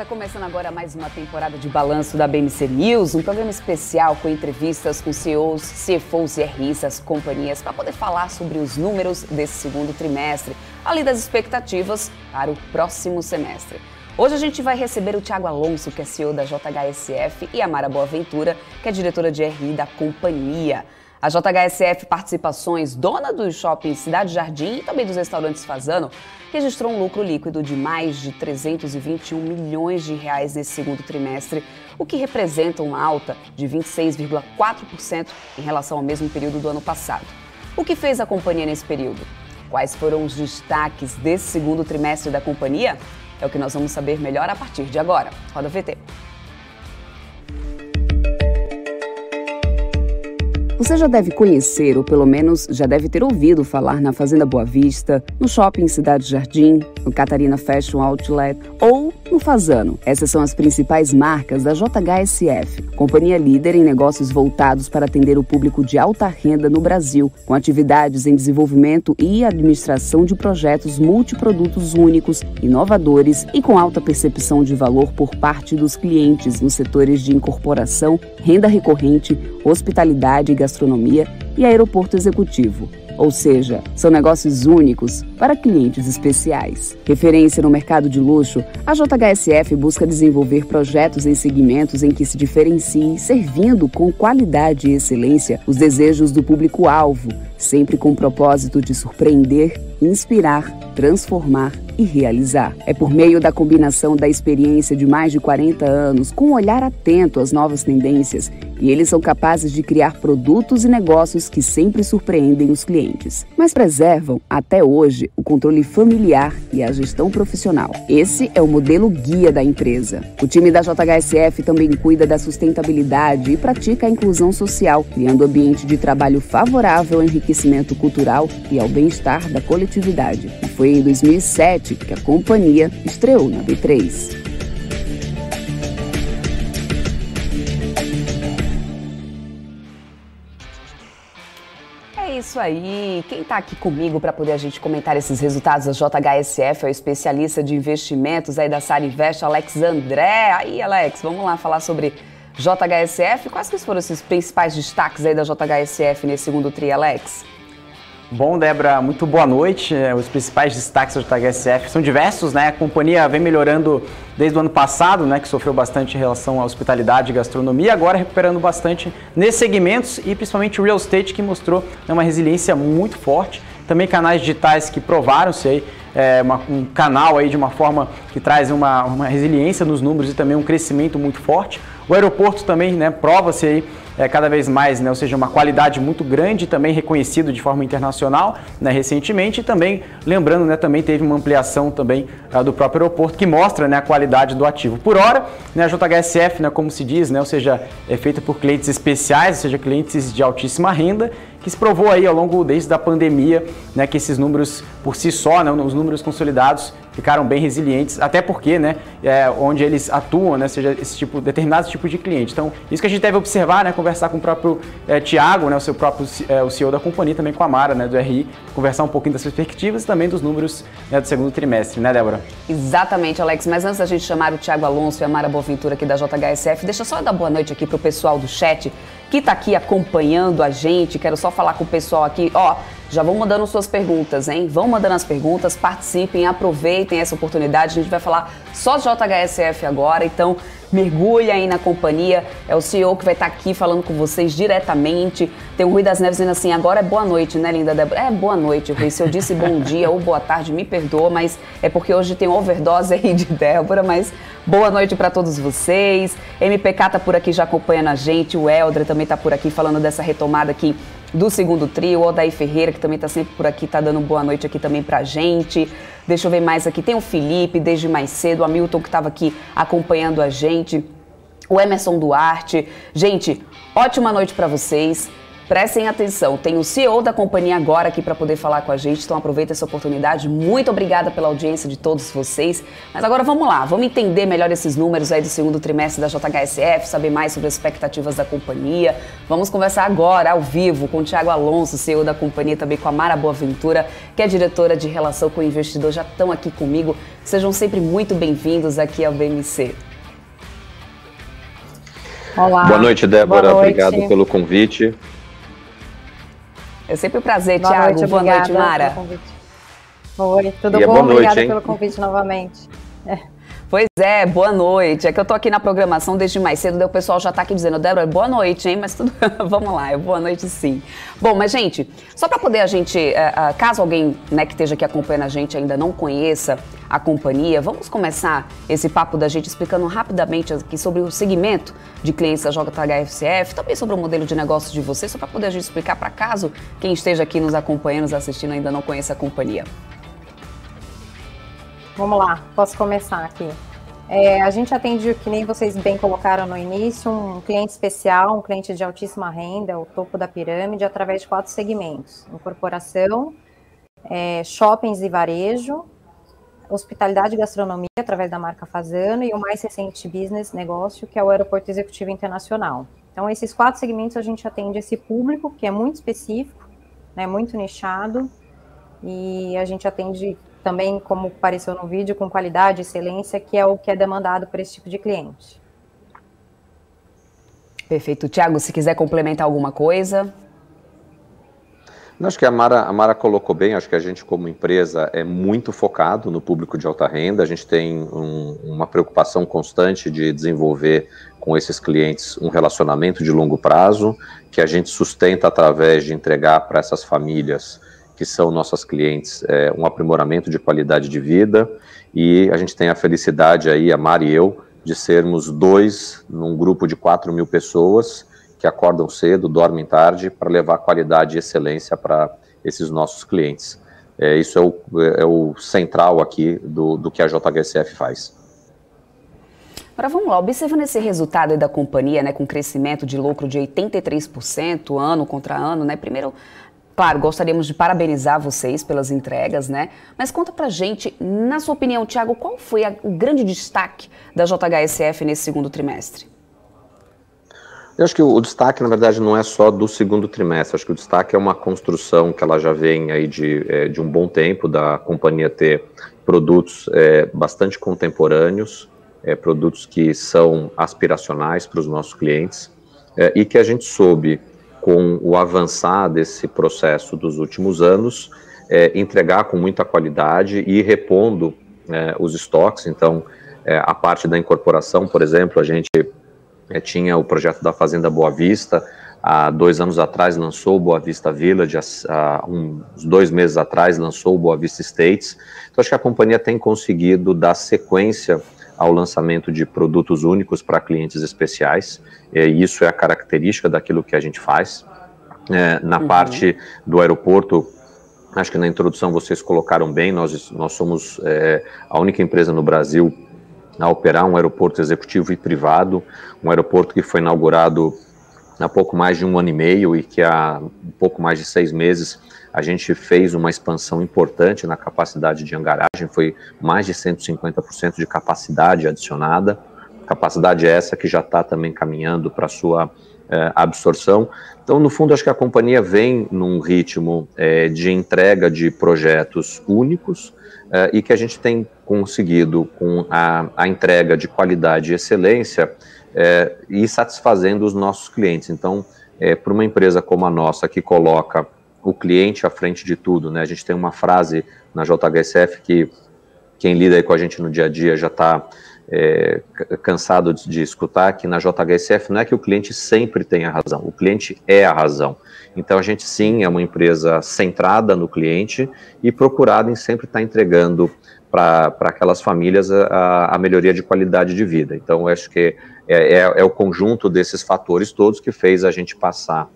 Tá começando agora mais uma temporada de balanço da BMC News, um programa especial com entrevistas com CEOs, CFOs e RIs das companhias para poder falar sobre os números desse segundo trimestre, além das expectativas para o próximo semestre. Hoje a gente vai receber o Thiago Alonso, que é CEO da JHSF, e a Mara Boaventura, que é diretora de RI da companhia. A JHSF Participações, dona do shopping Cidade Jardim e também dos restaurantes Fasano, registrou um lucro líquido de mais de 321 milhões de reais nesse segundo trimestre, o que representa uma alta de 26,4% em relação ao mesmo período do ano passado. O que fez a companhia nesse período? Quais foram os destaques desse segundo trimestre da companhia? É o que nós vamos saber melhor a partir de agora. Roda VT. Você já deve conhecer, ou pelo menos já deve ter ouvido falar na Fazenda Boa Vista, no Shopping Cidade Jardim, no Catarina Fashion Outlet ou no Fasano. Essas são as principais marcas da JHSF, companhia líder em negócios voltados para atender o público de alta renda no Brasil, com atividades em desenvolvimento e administração de projetos multiprodutos únicos, inovadores e com alta percepção de valor por parte dos clientes nos setores de incorporação, renda recorrente, hospitalidade e gastronomia e aeroporto executivo. Ou seja, são negócios únicos para clientes especiais. Referência no mercado de luxo, a JHSF busca desenvolver projetos em segmentos em que se diferencie, servindo com qualidade e excelência os desejos do público-alvo, sempre com o propósito de surpreender, inspirar, transformar e realizar. É por meio da combinação da experiência de mais de 40 anos com um olhar atento às novas tendências que eles são capazes de criar produtos e negócios que sempre surpreendem os clientes, mas preservam, até hoje, o controle familiar e a gestão profissional. Esse é o modelo guia da empresa. O time da JHSF também cuida da sustentabilidade e pratica a inclusão social, criando ambiente de trabalho favorável ao enriquecimento cultural e ao bem-estar da coletividade. E foi em 2007 que a companhia estreou na B3. É isso aí. Quem está aqui comigo para poder a gente comentar esses resultados da JHSF é o especialista de investimentos aí da Sarivest, Alex André. Aí, Alex, vamos lá falar sobre JHSF. Quais que foram esses principais destaques aí da JHSF nesse segundo tri, Alex? Bom, Débora, muito boa noite. Os principais destaques da JHSF são diversos, né? A companhia vem melhorando desde o ano passado, né, que sofreu bastante em relação à hospitalidade e gastronomia, agora recuperando bastante nesses segmentos e principalmente o real estate, que mostrou uma resiliência muito forte. Também canais digitais que provaram-se aí, um canal aí de uma forma que traz uma resiliência nos números e também um crescimento muito forte. O aeroporto também, né, prova-se aí cada vez mais, né, ou seja, uma qualidade muito grande, também reconhecido de forma internacional, né, recentemente, e também, lembrando, né, também teve uma ampliação também do próprio aeroporto, que mostra, né, a qualidade do ativo. Por hora, né, a JHSF, né, como se diz, né, ou seja, é feita por clientes especiais, ou seja, clientes de altíssima renda, que se provou aí ao longo desde a pandemia, né, que esses números por si só, né, os números consolidados ficaram bem resilientes, até porque, né, onde eles atuam, né, seja esse determinado tipo de cliente. Então, isso que a gente deve observar, né, conversar com o próprio Thiago, né, o CEO da companhia, também com a Mara, né, do RI, conversar um pouquinho das perspectivas e também dos números, né, do segundo trimestre, né, Débora? Exatamente, Alex, mas antes da gente chamar o Thiago Alonso e a Mara Boaventura aqui da JHSF, deixa só eu dar boa noite aqui pro pessoal do chat que tá aqui acompanhando a gente. Quero só falar com o pessoal aqui, ó, já vão mandando suas perguntas, hein? Vão mandando as perguntas, participem, aproveitem essa oportunidade. A gente vai falar só de JHSF agora, então mergulha aí na companhia. É o CEO que vai estar aqui falando com vocês diretamente. Tem o Rui das Neves dizendo assim, agora é boa noite, né, linda Débora? É boa noite, Rui. Se eu disse bom dia ou boa tarde, me perdoa, mas é porque hoje tem overdose aí de Débora, mas boa noite para todos vocês. MPK tá por aqui já acompanhando a gente, o Eldra também tá por aqui falando dessa retomada aqui do segundo trio, o Odair Ferreira, que também tá sempre por aqui, tá dando boa noite aqui também pra gente. Deixa eu ver mais aqui, tem o Felipe, desde mais cedo, o Hamilton que tava aqui acompanhando a gente, o Emerson Duarte. Gente, ótima noite pra vocês. Prestem atenção, tem o CEO da companhia agora aqui para poder falar com a gente, então aproveita essa oportunidade. Muito obrigada pela audiência de todos vocês. Mas agora vamos lá, vamos entender melhor esses números aí do segundo trimestre da JHSF, saber mais sobre as expectativas da companhia. Vamos conversar agora, ao vivo, com o Thiago Alonso, CEO da companhia, também com a Mara Boaventura, que é diretora de Relação com o Investidor, já estão aqui comigo. Sejam sempre muito bem-vindos aqui ao BMC. Olá. Boa noite, Débora. Boa noite. Obrigado pelo convite. É sempre um prazer, Thiago. Boa noite, Mara. Oi, tudo bom? Obrigada pelo convite novamente. Pois é, boa noite. É que eu tô aqui na programação desde mais cedo, daí o pessoal já tá aqui dizendo, Débora, boa noite, hein? Mas tudo, vamos lá, é boa noite sim. Bom, mas gente, só para poder a gente, caso alguém, né, que esteja aqui acompanhando a gente ainda não conheça a companhia, vamos começar esse papo da gente explicando rapidamente aqui sobre o segmento de clientes da JHSF, também sobre o modelo de negócio de vocês, só para poder a gente explicar para caso quem esteja aqui nos acompanhando, nos assistindo ainda não conheça a companhia. Vamos lá, posso começar aqui. A gente atende, que nem vocês bem colocaram no início, um cliente especial, um cliente de altíssima renda, o topo da pirâmide, através de 4 segmentos: incorporação, shoppings e varejo, hospitalidade e gastronomia, através da marca Fasano, e o mais recente business, negócio, que é o Aeroporto Executivo Internacional. Então, esses 4 segmentos a gente atende esse público, que é muito específico, né, muito nichado, e a gente atende também, como apareceu no vídeo, com qualidade, excelência, que é o que é demandado por esse tipo de cliente. Perfeito. Thiago, se quiser complementar alguma coisa. Acho que a Mara colocou bem. Acho que a gente, como empresa, é muito focado no público de alta renda. A gente tem uma preocupação constante de desenvolver com esses clientes um relacionamento de longo prazo, que a gente sustenta através de entregar para essas famílias que são nossas clientes, um aprimoramento de qualidade de vida, e a gente tem a felicidade aí, a Mari e eu, de sermos 2 num grupo de 4.000 pessoas que acordam cedo, dormem tarde, para levar qualidade e excelência para esses nossos clientes. Isso é o central aqui do que a JHSF faz. Agora vamos lá, observando esse resultado aí da companhia, né, com crescimento de lucro de 83%, ano contra ano, né, primeiro... Claro, gostaríamos de parabenizar vocês pelas entregas, né? Mas conta pra gente, na sua opinião, Thiago, qual foi o grande destaque da JHSF nesse segundo trimestre? Eu acho que o destaque, na verdade, não é só do segundo trimestre. Acho que o destaque é uma construção que ela já vem aí de um bom tempo, da companhia ter produtos bastante contemporâneos, produtos que são aspiracionais para os nossos clientes, e que a gente soube, com o avançar desse processo dos últimos anos, entregar com muita qualidade e ir repondo os estoques. Então, a parte da incorporação, por exemplo, a gente tinha o projeto da Fazenda Boa Vista, há 2 anos atrás lançou o Boa Vista Village, há uns 2 meses atrás lançou o Boa Vista Estates. Então, acho que a companhia tem conseguido dar sequência ao lançamento de produtos únicos para clientes especiais, e isso é a característica daquilo que a gente faz. Na parte do aeroporto, acho que na introdução vocês colocaram bem, nós somos a única empresa no Brasil a operar um aeroporto executivo e privado, um aeroporto que foi inaugurado há pouco mais de 1 ano e meio, e que há um pouco mais de 6 meses a gente fez uma expansão importante na capacidade de hangaragem, foi mais de 150% de capacidade adicionada, capacidade essa que já está também caminhando para a sua absorção. Então, no fundo, acho que a companhia vem num ritmo de entrega de projetos únicos, e que a gente tem conseguido, com a entrega de qualidade e excelência, e satisfazendo os nossos clientes. Então, para uma empresa como a nossa, que coloca o cliente à frente de tudo, né? A gente tem uma frase na JHSF que quem lida aí com a gente no dia a dia já está cansado de escutar, que na JHSF não é que o cliente sempre tem a razão, o cliente é a razão. Então a gente sim é uma empresa centrada no cliente e procurada em sempre estar entregando para aquelas famílias a melhoria de qualidade de vida. Então eu acho que é o conjunto desses fatores todos que fez a gente passar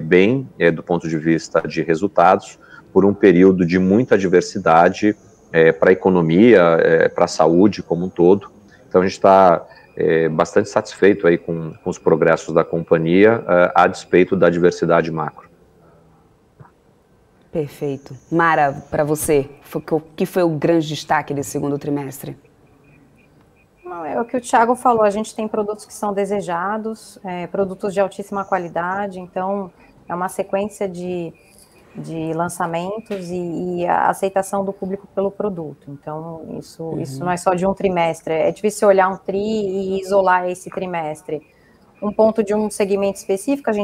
bem, do ponto de vista de resultados, por um período de muita adversidade para a economia, para a saúde como um todo. Então a gente está bastante satisfeito aí com os progressos da companhia, a despeito da diversidade macro. Perfeito. Mara, para você, o que foi o grande destaque desse segundo trimestre? É o que o Thiago falou, a gente tem produtos que são desejados, produtos de altíssima qualidade, então é uma sequência de lançamentos e a aceitação do público pelo produto. Então, isso não é só de um trimestre, é difícil olhar um tri e isolar esse trimestre. Um ponto de um segmento específico, a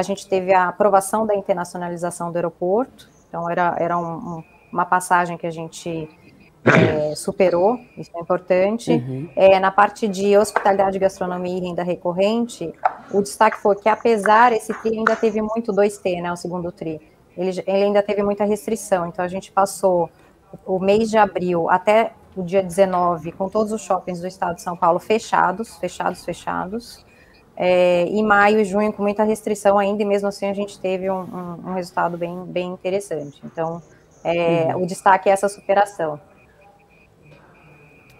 gente teve a aprovação da internacionalização do aeroporto, então era uma passagem que a gente superou, isso é importante. Na parte de hospitalidade, gastronomia e renda recorrente, o destaque foi que, apesar, esse tri ainda teve muito 2T, né, o segundo tri, ele ainda teve muita restrição, então a gente passou o mês de abril até o dia 19, com todos os shoppings do estado de São Paulo fechados, e maio e junho com muita restrição ainda, e mesmo assim a gente teve um resultado bem interessante. Então, o destaque é essa superação.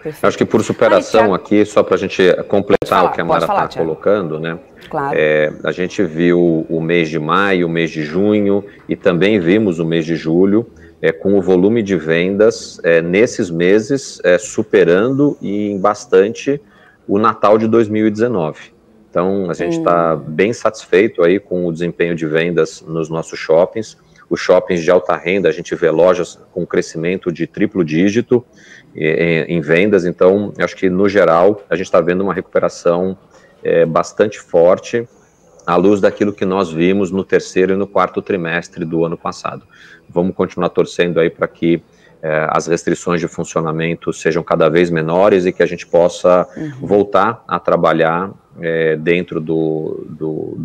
Perfeito. Acho que por superação aqui, só para a gente completar o que a Mara está colocando, né? Claro. A gente viu o mês de maio, o mês de junho e também vimos o mês de julho, com o volume de vendas nesses meses superando e em bastante o Natal de 2019. Então, a gente está bem satisfeito aí com o desempenho de vendas nos nossos shoppings. Os shoppings de alta renda, a gente vê lojas com crescimento de triplo dígito em vendas, então acho que no geral a gente está vendo uma recuperação bastante forte à luz daquilo que nós vimos no terceiro e no quarto trimestre do ano passado. Vamos continuar torcendo aí para que as restrições de funcionamento sejam cada vez menores e que a gente possa voltar a trabalhar dentro do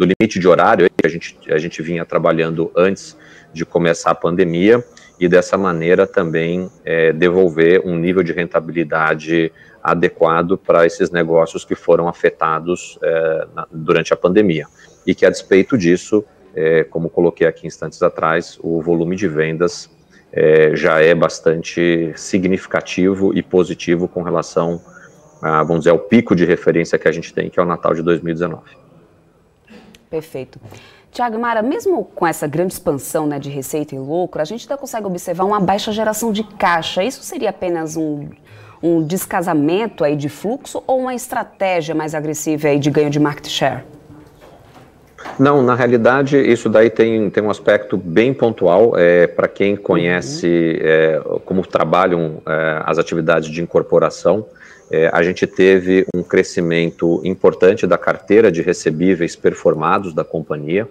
limite de horário que a gente vinha trabalhando antes de começar a pandemia, e dessa maneira também devolver um nível de rentabilidade adequado para esses negócios que foram afetados durante a pandemia. E que, a despeito disso, como coloquei aqui instantes atrás, o volume de vendas já é bastante significativo e positivo com relação vamos dizer, ao pico de referência que a gente tem, que é o Natal de 2019. Perfeito. Thiago e Mara, mesmo com essa grande expansão, né, de receita e lucro, a gente ainda consegue observar uma baixa geração de caixa. Isso seria apenas um descasamento aí de fluxo ou uma estratégia mais agressiva aí de ganho de market share? Não, na realidade, isso daí tem um aspecto bem pontual. Para quem conhece como trabalham as atividades de incorporação, a gente teve um crescimento importante da carteira de recebíveis performados da companhia.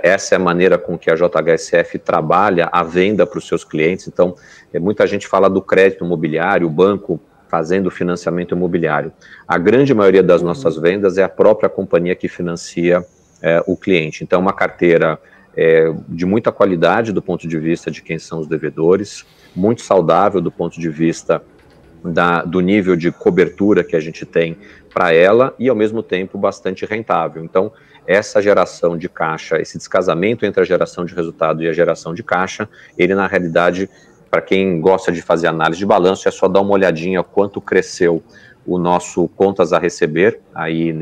Essa é a maneira com que a JHSF trabalha a venda para os seus clientes. Então, muita gente fala do crédito imobiliário, o banco fazendo financiamento imobiliário. A grande maioria das nossas vendas é a própria companhia que financia o cliente. Então, uma carteira de muita qualidade do ponto de vista de quem são os devedores, muito saudável do ponto de vista do nível de cobertura que a gente tem para ela e, ao mesmo tempo, bastante rentável. Então, essa geração de caixa, esse descasamento entre a geração de resultado e a geração de caixa, ele, na realidade, para quem gosta de fazer análise de balanço, é só dar uma olhadinha quanto cresceu o nosso contas a receber aí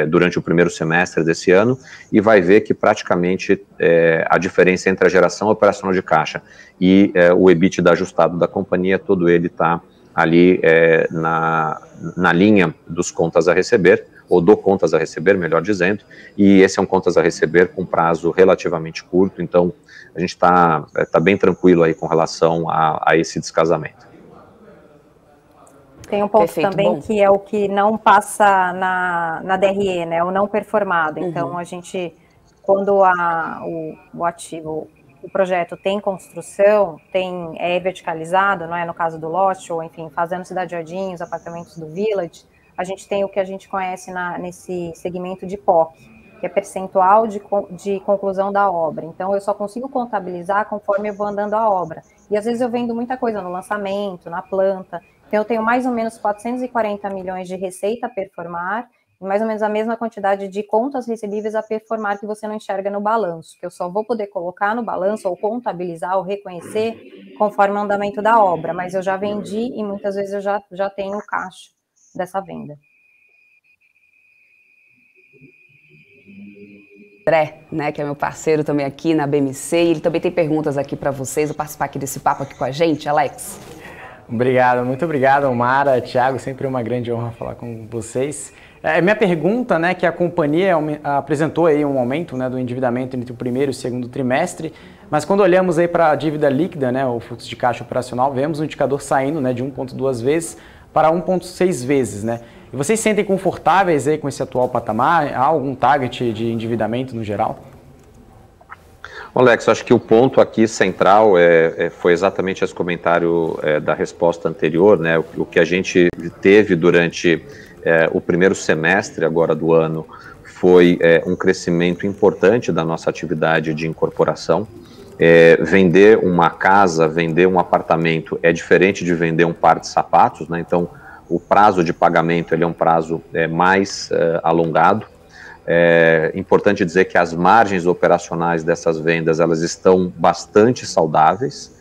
durante o primeiro semestre desse ano, e vai ver que praticamente a diferença entre a geração operacional de caixa e o EBITDA ajustado da companhia, todo ele está ali na linha dos contas a receber, ou do contas a receber, melhor dizendo, e esse é um contas a receber com prazo relativamente curto, então a gente está bem tranquilo aí com relação a esse descasamento. Tem um ponto também que é o que não passa na DRE, né, o não performado. Então, a gente, quando o ativo, o projeto tem construção, é verticalizado, não é no caso do lote, ou enfim, fazendo Cidade Jardim, os apartamentos do Village, a gente tem o que a gente conhece nesse segmento de POC, que é percentual de conclusão da obra. Então, eu só consigo contabilizar conforme eu vou andando a obra. E às vezes eu vendo muita coisa no lançamento, na planta. Então, eu tenho mais ou menos 440 milhões de receita a performar e mais ou menos a mesma quantidade de contas recebíveis a performar que você não enxerga no balanço, que eu só vou poder colocar no balanço ou contabilizar ou reconhecer conforme o andamento da obra, mas eu já vendi e muitas vezes eu já tenho caixa dessa venda. André, né, que é meu parceiro também aqui na BMC, e ele também tem perguntas aqui para vocês, vou participar aqui desse papo aqui com a gente, Alex. Obrigado, muito obrigado, Mara, Thiago, sempre uma grande honra falar com vocês. Minha pergunta, né, que a companhia apresentou aí um aumento, né, do endividamento entre o primeiro e o segundo trimestre, mas quando olhamos aí para a dívida líquida, né, o fluxo de caixa operacional, vemos o indicador saindo, né, de 1,2 vezes para 1,6 vezes, né? E vocês se sentem confortáveis aí com esse atual patamar? Há algum target de endividamento no geral? Alex, acho que o ponto aqui central foi exatamente esse comentário da resposta anterior, né? O que a gente teve durante o primeiro semestre agora do ano foi um crescimento importante da nossa atividade de incorporação. Vender uma casa, vender um apartamento é diferente de vender um par de sapatos, né? Então, o prazo de pagamento ele é um prazo mais alongado. É importante dizer que as margens operacionais dessas vendas elas estão bastante saudáveis.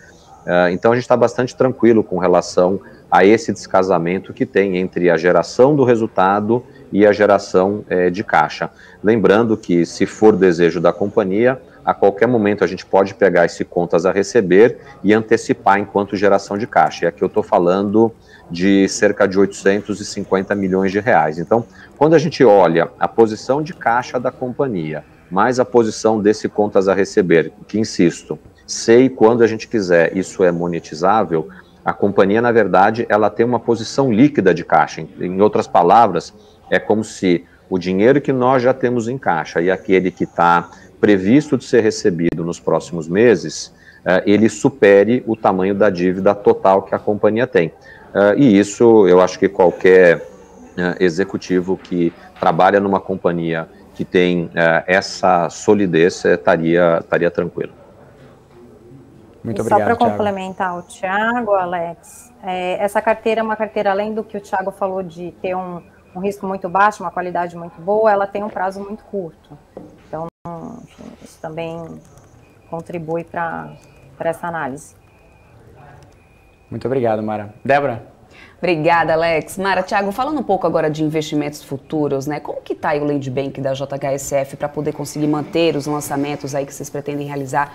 Então, a gente está bastante tranquilo com relação a esse descasamento que tem entre a geração do resultado e a geração de caixa. Lembrando que, se for desejo da companhia, a qualquer momento a gente pode pegar esse contas a receber e antecipar enquanto geração de caixa. E aqui eu estou falando de cerca de 850 milhões de reais. Então, quando a gente olha a posição de caixa da companhia, mais a posição desse contas a receber, que insisto, sei quando a gente quiser, isso é monetizável, a companhia, na verdade, ela tem uma posição líquida de caixa. Em outras palavras, é como se o dinheiro que nós já temos em caixa e aquele que está previsto de ser recebido nos próximos meses, ele supere o tamanho da dívida total que a companhia tem. E isso, eu acho que qualquer executivo que trabalha numa companhia que tem essa solidez estaria tranquilo. Muito obrigado, só para complementar o Thiago, Alex, essa carteira é uma carteira, além do que o Thiago falou de ter um risco muito baixo, uma qualidade muito boa, ela tem um prazo muito curto. Então, enfim, isso também contribui para essa análise. Muito obrigado, Mara. Débora? Obrigada, Alex. Mara, Thiago, falando um pouco agora de investimentos futuros, né? Como que está aí o Land Bank da JHSF para poder conseguir manter os lançamentos aí que vocês pretendem realizar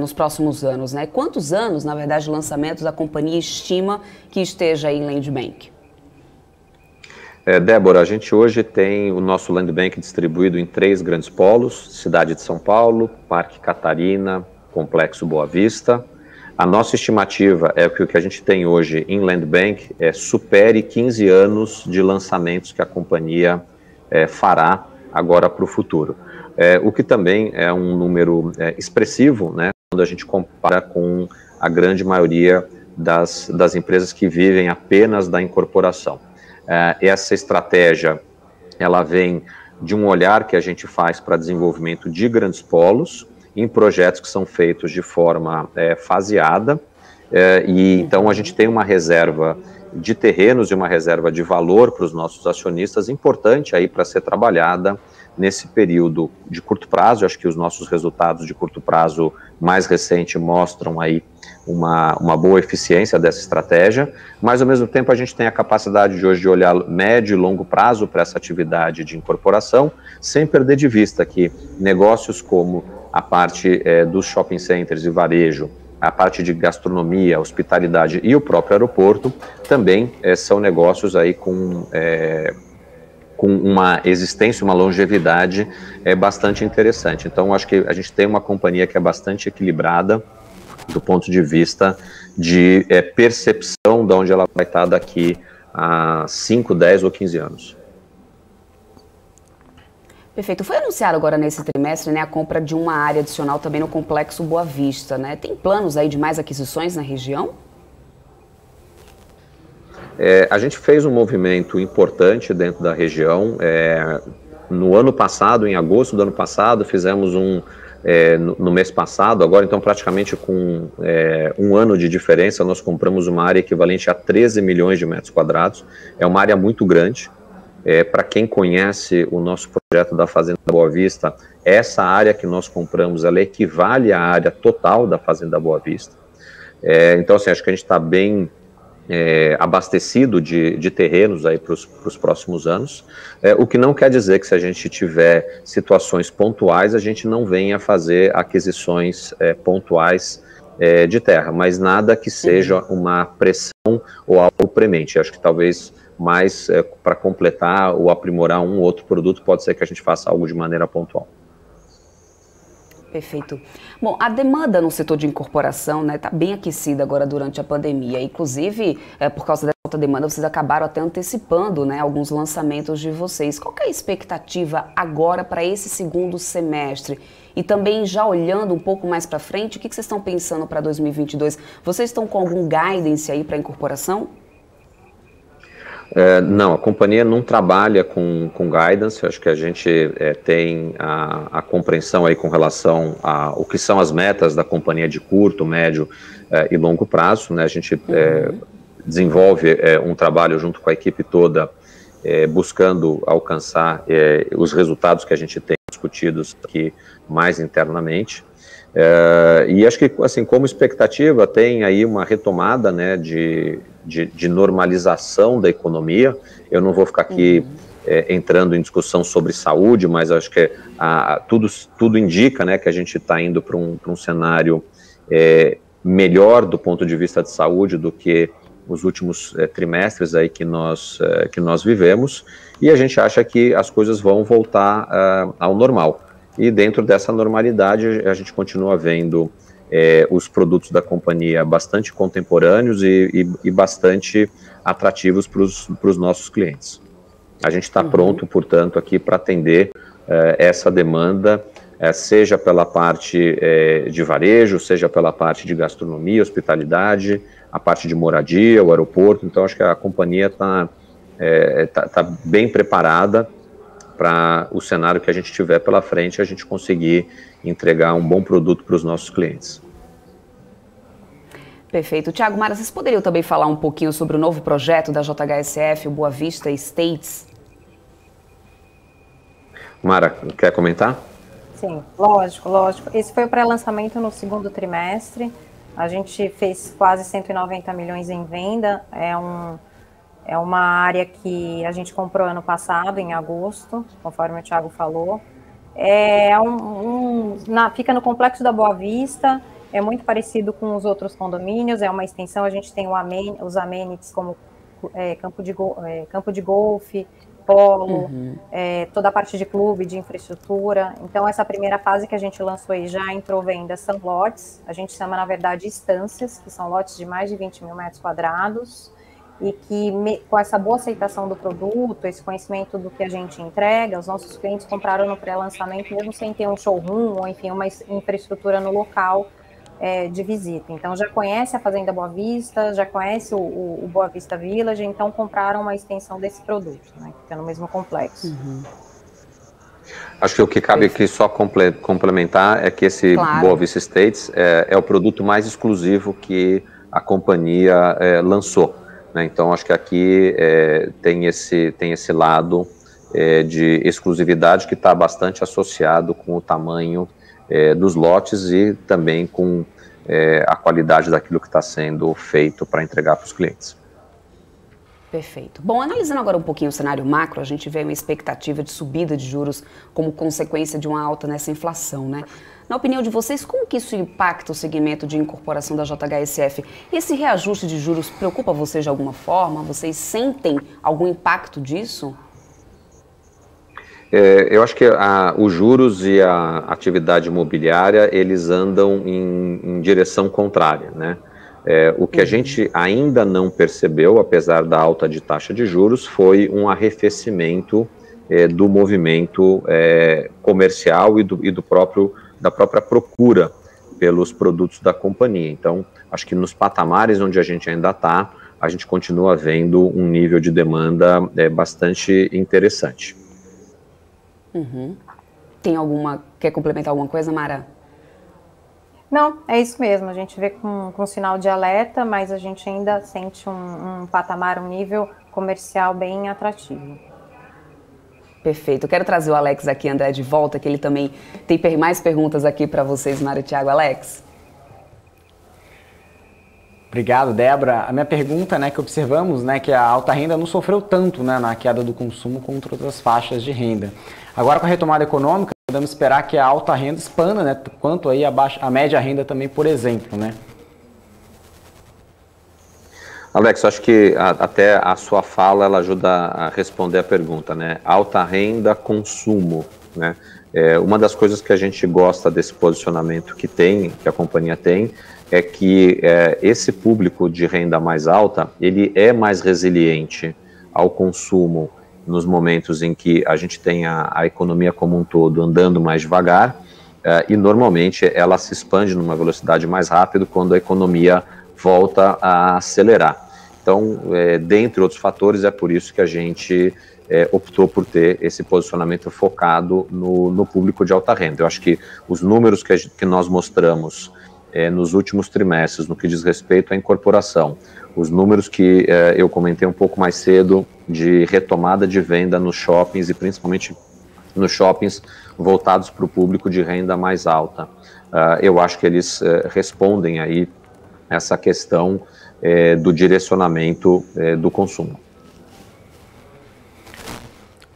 nos próximos anos, né? Quantos anos, na verdade, de lançamentos a companhia estima que esteja aí em Land Bank? Débora, a gente hoje tem o nosso Land Bank distribuído em 3 grandes polos: Cidade de São Paulo, Parque Catarina, Complexo Boa Vista. A nossa estimativa é que o que a gente tem hoje em Land Bank supere 15 anos de lançamentos que a companhia fará agora para o futuro. O que também é um número expressivo, né, quando a gente compara com a grande maioria das empresas que vivem apenas da incorporação. Essa estratégia, ela vem de um olhar que a gente faz para desenvolvimento de grandes polos, em projetos que são feitos de forma faseada, e então a gente tem uma reserva de terrenos e uma reserva de valor para os nossos acionistas, importante aí para ser trabalhada nesse período de curto prazo. Eu acho que os nossos resultados de curto prazo mais recentes mostram aí uma boa eficiência dessa estratégia, mas ao mesmo tempo a gente tem a capacidade de hoje de olhar médio e longo prazo para essa atividade de incorporação, sem perder de vista que negócios como a parte dos shopping centers e varejo, a parte de gastronomia, hospitalidade e o próprio aeroporto também são negócios aí com uma existência, uma longevidade bastante interessante. Então, acho que a gente tem uma companhia que é bastante equilibrada do ponto de vista de percepção de onde ela vai estar daqui a 5, 10 ou 15 anos. Perfeito. Foi anunciado agora nesse trimestre, né, a compra de uma área adicional também no Complexo Boa Vista, né? Tem planos aí de mais aquisições na região? A gente fez um movimento importante dentro da região. No ano passado, em agosto do ano passado, fizemos no mês passado, agora então praticamente com um ano de diferença, nós compramos uma área equivalente a 13 milhões de metros quadrados. É uma área muito grande. Para quem conhece o nosso projeto da Fazenda Boa Vista, essa área que nós compramos, ela equivale à área total da Fazenda Boa Vista. Então, assim, acho que a gente está bem abastecido de terrenos aí para os próximos anos, o que não quer dizer que se a gente tiver situações pontuais, a gente não venha fazer aquisições pontuais de terra, mas nada que seja uma pressão ou algo premente. Acho que talvez mais para completar ou aprimorar um ou outro produto, pode ser que a gente faça algo de maneira pontual. Perfeito. Bom, a demanda no setor de incorporação está bem aquecida agora durante a pandemia. Inclusive, por causa dessa alta demanda, vocês acabaram até antecipando, né, alguns lançamentos de vocês. Qual que é a expectativa agora para esse segundo semestre? E também, já olhando um pouco mais para frente, o que vocês estão pensando para 2022? Vocês estão com algum guidance aí para a incorporação? Não, a companhia não trabalha com guidance. Eu acho que a gente tem a compreensão aí com relação ao que são as metas da companhia de curto, médio e longo prazo, né? A gente desenvolve um trabalho junto com a equipe toda, buscando alcançar os resultados que a gente tem discutidos aqui mais internamente. E acho que, assim, como expectativa, tem aí uma retomada, né, de normalização da economia. Eu não vou ficar aqui entrando em discussão sobre saúde, mas acho que tudo indica, né, que a gente está indo para um cenário melhor do ponto de vista de saúde do que os últimos trimestres aí que nós vivemos, e a gente acha que as coisas vão voltar ao normal. E dentro dessa normalidade, a gente continua vendo os produtos da companhia bastante contemporâneos e bastante atrativos para os nossos clientes. A gente está pronto, portanto, aqui para atender essa demanda, seja pela parte de varejo, seja pela parte de gastronomia, hospitalidade, a parte de moradia, o aeroporto. Então, acho que a companhia está bem preparada para o cenário que a gente tiver pela frente, a gente conseguir entregar um bom produto para os nossos clientes. Perfeito. Thiago, Mara, vocês poderiam também falar um pouquinho sobre o novo projeto da JHSF, o Boa Vista Estates? Mara, quer comentar? Sim, lógico. Esse foi o pré-lançamento no segundo trimestre. A gente fez quase 190 milhões em venda. É uma área que a gente comprou ano passado, em agosto, conforme o Thiago falou. Fica no Complexo da Boa Vista, é muito parecido com os outros condomínios, é uma extensão, a gente tem os amenities como campo de golfe, polo, toda a parte de clube, de infraestrutura. Então, essa primeira fase que a gente lançou aí já entrou venda, são lotes, a gente chama, na verdade, estâncias, que são lotes de mais de 20 mil metros quadrados, e que com essa boa aceitação do produto, esse conhecimento do que a gente entrega, os nossos clientes compraram no pré-lançamento, mesmo sem ter um showroom, ou enfim, uma infraestrutura no local de visita. Então, já conhece a Fazenda Boa Vista, já conhece o Boa Vista Village, então compraram uma extensão desse produto, né, que fica no mesmo complexo. Acho que o que cabe aqui só complementar é que esse Boa Vista Estates é o produto mais exclusivo que a companhia lançou. Então, acho que aqui tem esse lado de exclusividade que está bastante associado com o tamanho dos lotes e também com a qualidade daquilo que está sendo feito para entregar para os clientes. Perfeito. Bom, analisando agora um pouquinho o cenário macro, a gente vê uma expectativa de subida de juros como consequência de uma alta nessa inflação, né? Na opinião de vocês, como que isso impacta o segmento de incorporação da JHSF? Esse reajuste de juros preocupa vocês de alguma forma? Vocês sentem algum impacto disso? Eu acho que os juros e a atividade imobiliária, eles andam em direção contrária, né? O que a gente ainda não percebeu, apesar da alta de taxa de juros, foi um arrefecimento do movimento comercial e da própria procura pelos produtos da companhia. Então, acho que nos patamares onde a gente ainda está, a gente continua vendo um nível de demanda bastante interessante. Quer complementar alguma coisa, Mara? Não, é isso mesmo, a gente vê com sinal de alerta, mas a gente ainda sente um patamar, um nível comercial bem atrativo. Perfeito. Eu quero trazer o Alex aqui, André, de volta, que ele também tem mais perguntas aqui para vocês, Mara e Thiago. Alex? Obrigado, Débora. A minha pergunta, né, que observamos, né, que a alta renda não sofreu tanto, né, na queda do consumo contra outras faixas de renda. Agora, com a retomada econômica, podemos esperar que a alta renda expanda, né, quanto aí a média renda também, por exemplo, né? Alex, acho que até a sua fala ela ajuda a responder a pergunta, né? Alta renda, consumo, né? Uma das coisas que a gente gosta desse posicionamento que a companhia tem, é que esse público de renda mais alta, ele é mais resiliente ao consumo nos momentos em que a gente tem a economia como um todo andando mais devagar, e normalmente ela se expande numa velocidade mais rápida quando a economia volta a acelerar. Então, dentre outros fatores, é por isso que a gente optou por ter esse posicionamento focado no público de alta renda. Eu acho que os números que nós mostramos nos últimos trimestres, no que diz respeito à incorporação, os números que eu comentei um pouco mais cedo de retomada de venda nos shoppings e principalmente nos shoppings voltados para o público de renda mais alta, eu acho que eles respondem aí essa questão do direcionamento do consumo.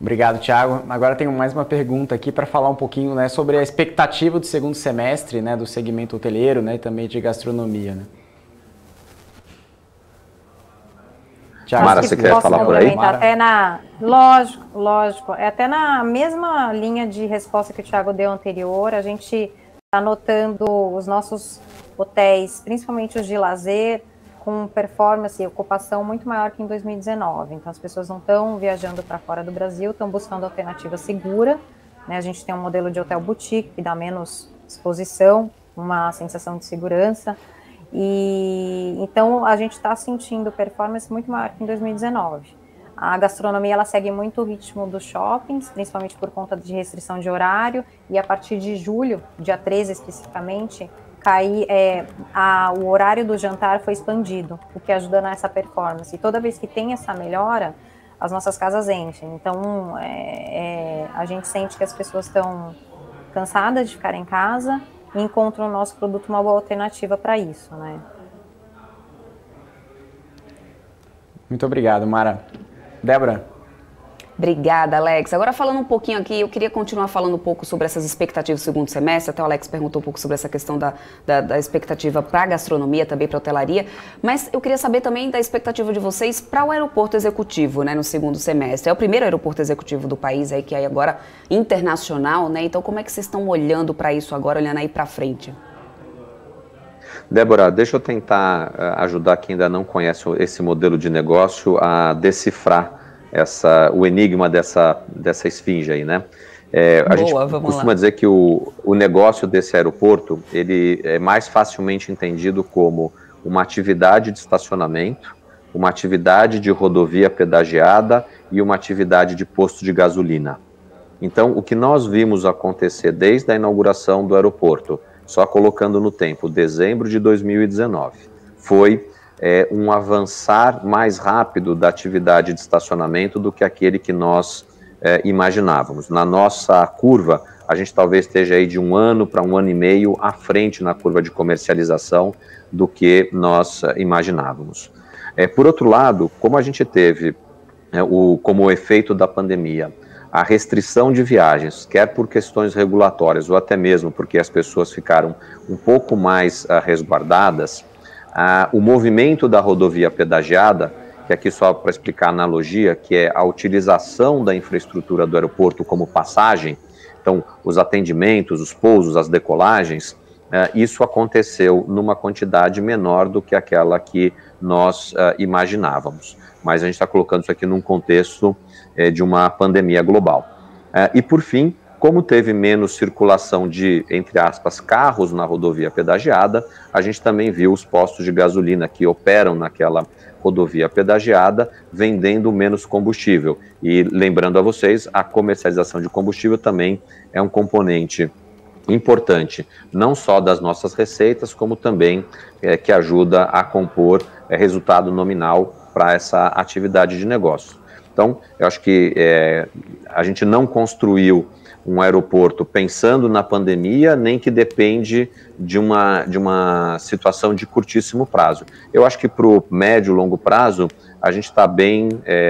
Obrigado, Thiago. Agora tenho mais uma pergunta aqui para falar um pouquinho, né, sobre a expectativa do segundo semestre, né, do segmento hoteleiro, né, e também de gastronomia, né? Thiago, Mara, você quer falar por aí? Lógico. É até na mesma linha de resposta que o Thiago deu anterior, a gente está notando os nossos hotéis, principalmente os de lazer, com performance e ocupação muito maior que em 2019. Então, as pessoas não estão viajando para fora do Brasil, estão buscando alternativa segura, né? A gente tem um modelo de hotel boutique que dá menos exposição, uma sensação de segurança. E então, a gente está sentindo performance muito maior que em 2019. A gastronomia, ela segue muito o ritmo dos shoppings, principalmente por conta de restrição de horário, e a partir de julho, dia 13 especificamente, o horário do jantar foi expandido, o que ajuda nessa performance. E toda vez que tem essa melhora, as nossas casas enchem. Então, a gente sente que as pessoas estão cansadas de ficar em casa e encontram no nosso produto uma boa alternativa para isso, né? Muito obrigado, Mara. Débora? Obrigada, Alex. Agora, falando um pouquinho aqui, eu queria continuar falando um pouco sobre essas expectativas do segundo semestre. Até o Alex perguntou um pouco sobre essa questão da expectativa para a gastronomia, também para a hotelaria. Mas eu queria saber também da expectativa de vocês para o aeroporto executivo, né, no segundo semestre. É o primeiro aeroporto executivo do país, aí, que é agora internacional, né? Então, como é que vocês estão olhando para isso agora, olhando aí para frente? Débora, deixa eu tentar ajudar quem ainda não conhece esse modelo de negócio a decifrar o enigma dessa esfinge aí, né? A gente costuma dizer que o negócio desse aeroporto, ele é mais facilmente entendido como uma atividade de estacionamento, uma atividade de rodovia pedagiada e uma atividade de posto de gasolina. Então, o que nós vimos acontecer desde a inauguração do aeroporto, só colocando no tempo, dezembro de 2019, foi um avançar mais rápido da atividade de estacionamento do que aquele que nós imaginávamos. Na nossa curva, a gente talvez esteja aí de 1 ano para 1 ano e meio à frente na curva de comercialização do que nós imaginávamos. Por outro lado, como a gente teve como efeito da pandemia, a restrição de viagens, quer por questões regulatórias ou até mesmo porque as pessoas ficaram um pouco mais resguardadas, o movimento da rodovia pedagiada, que aqui só para explicar a analogia, que é a utilização da infraestrutura do aeroporto como passagem, então os atendimentos, os pousos, as decolagens, isso aconteceu numa quantidade menor do que aquela que nós imaginávamos. Mas a gente está colocando isso aqui num contexto de uma pandemia global. E por fim, como teve menos circulação de, entre aspas, carros na rodovia pedagiada, a gente também viu os postos de gasolina que operam naquela rodovia pedagiada vendendo menos combustível. E lembrando a vocês, a comercialização de combustível também é um componente importante, não só das nossas receitas, como também que ajuda a compor resultado nominal para essa atividade de negócio. Então, eu acho que a gente não construiu um aeroporto pensando na pandemia, nem que depende de uma situação de curtíssimo prazo. Eu acho que para o médio e longo prazo, a gente está bem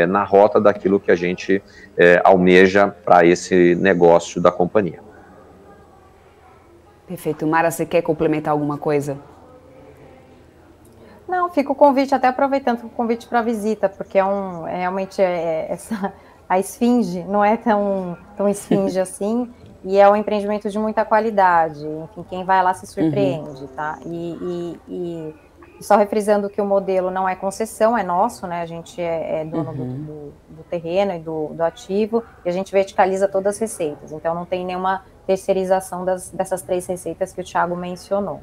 na rota daquilo que a gente almeja para esse negócio da companhia. Perfeito. Mara, você quer complementar alguma coisa? Não, fica o convite, até aproveitando o convite para visita, porque realmente a esfinge não é tão esfinge assim, e é um empreendimento de muita qualidade. Enfim, quem vai lá se surpreende, tá? E só refrisando que o modelo não é concessão, é nosso, né? A gente é dono do terreno e do ativo, e a gente verticaliza todas as receitas. Então, não tem nenhuma terceirização dessas 3 receitas que o Thiago mencionou.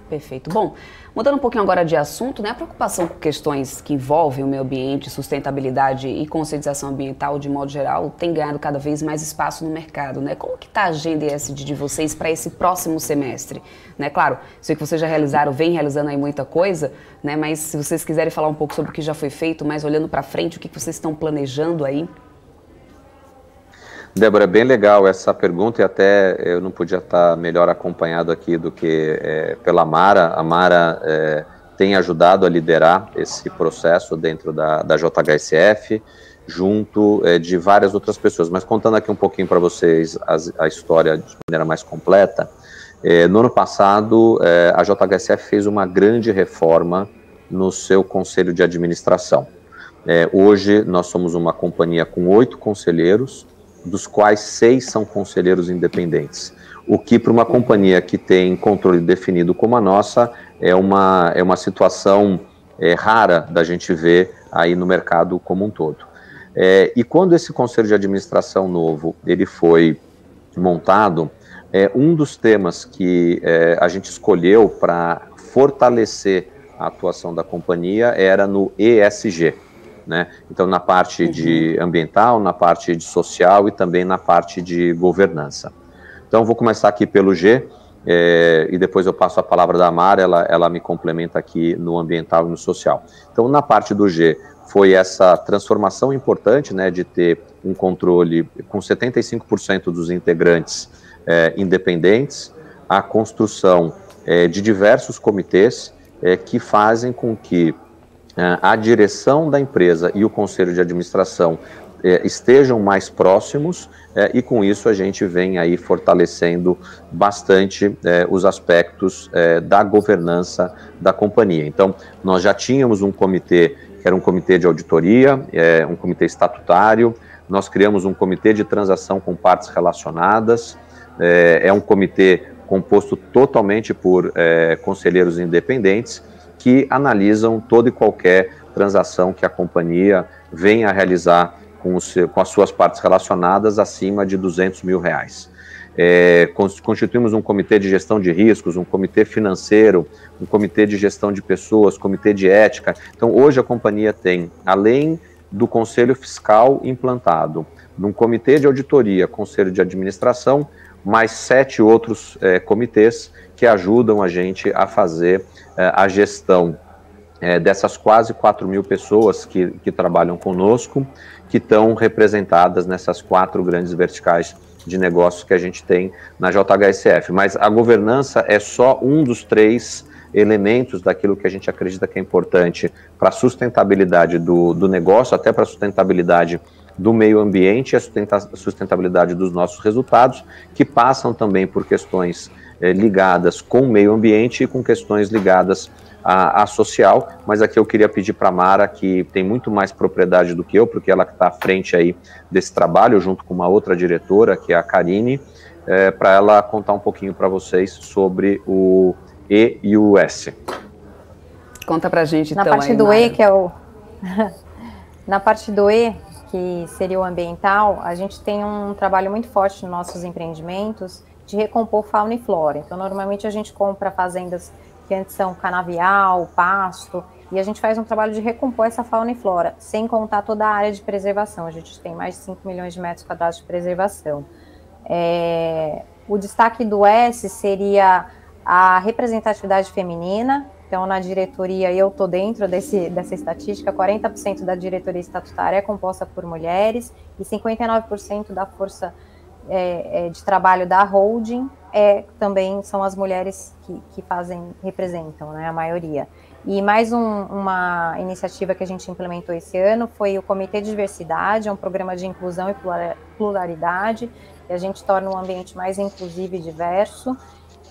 Perfeito. Bom, mudando um pouquinho agora de assunto, né? A preocupação com questões que envolvem o meio ambiente, sustentabilidade e conscientização ambiental de modo geral tem ganhado cada vez mais espaço no mercado, né? Como que está a agenda ESG de vocês para esse próximo semestre? Né? Claro, sei que vocês já vem realizando aí muita coisa, né? Mas se vocês quiserem falar um pouco sobre o que já foi feito, mas olhando para frente, o que vocês estão planejando aí? Débora, é bem legal essa pergunta e até eu não podia estar melhor acompanhado aqui do que pela Mara. A Mara tem ajudado a liderar esse processo dentro da JHSF, junto de várias outras pessoas. Mas contando aqui um pouquinho para vocês a história de maneira mais completa, no ano passado a JHSF fez uma grande reforma no seu conselho de administração. Hoje nós somos uma companhia com 8 conselheiros, dos quais 6 são conselheiros independentes, o que para uma companhia que tem controle definido como a nossa é uma situação rara da gente ver aí no mercado como um todo. E quando esse conselho de administração novo ele foi montado, um dos temas que a gente escolheu para fortalecer a atuação da companhia era no ESG. Né? Então, na parte de ambiental, na parte de social e também na parte de governança. Então, vou começar aqui pelo G, e depois eu passo a palavra da Mara, ela me complementa aqui no ambiental e no social. Então, na parte do G, foi essa transformação importante, né, de ter um controle com 75% dos integrantes independentes, a construção de diversos comitês que fazem com que a direção da empresa e o conselho de administração estejam mais próximos e com isso a gente vem aí fortalecendo bastante os aspectos da governança da companhia. Então, nós já tínhamos um comitê, que era um comitê de auditoria, um comitê estatutário, nós criamos um comitê de transação com partes relacionadas, é um comitê composto totalmente por conselheiros independentes, que analisam toda e qualquer transação que a companhia venha a realizar com as suas partes relacionadas acima de R$200 mil. Constituímos um comitê de gestão de riscos, um comitê financeiro, um comitê de gestão de pessoas, comitê de ética. Então, hoje a companhia tem, além do conselho fiscal implantado, num comitê de auditoria, conselho de administração, mais 7 outros comitês que ajudam a gente a fazer a gestão dessas quase 4 mil pessoas que trabalham conosco, que estão representadas nessas 4 grandes verticais de negócios que a gente tem na JHSF. Mas a governança é só um dos 3 elementos daquilo que a gente acredita que é importante para a sustentabilidade do negócio, até para a sustentabilidade do meio ambiente e a sustentabilidade dos nossos resultados, que passam também por questões ligadas com o meio ambiente e com questões ligadas à social, mas aqui eu queria pedir para a Mara, que tem muito mais propriedade do que eu, porque ela está à frente aí desse trabalho, junto com uma outra diretora, que é a Karine, para ela contar um pouquinho para vocês sobre o E e o S. Conta para a gente, então. Na parte aí, do Mara. E, que é o... Na parte do E, que seria o ambiental, a gente tem um trabalho muito forte nos nossos empreendimentos de recompor fauna e flora. Então, normalmente a gente compra fazendas que antes são canavial, pasto, e a gente faz um trabalho de recompor essa fauna e flora, sem contar toda a área de preservação. A gente tem mais de 5 milhões de metros quadrados de preservação. O destaque do S seria a representatividade feminina Então, na diretoria, eu estou dentro dessa estatística, 40% da diretoria estatutária é composta por mulheres e 59% da força de trabalho da holding também são as mulheres que representam, né, a maioria. E mais uma iniciativa que a gente implementou esse ano foi o Comitê de Diversidade, é um programa de inclusão e pluralidade, que a gente torna um ambiente mais inclusivo e diverso,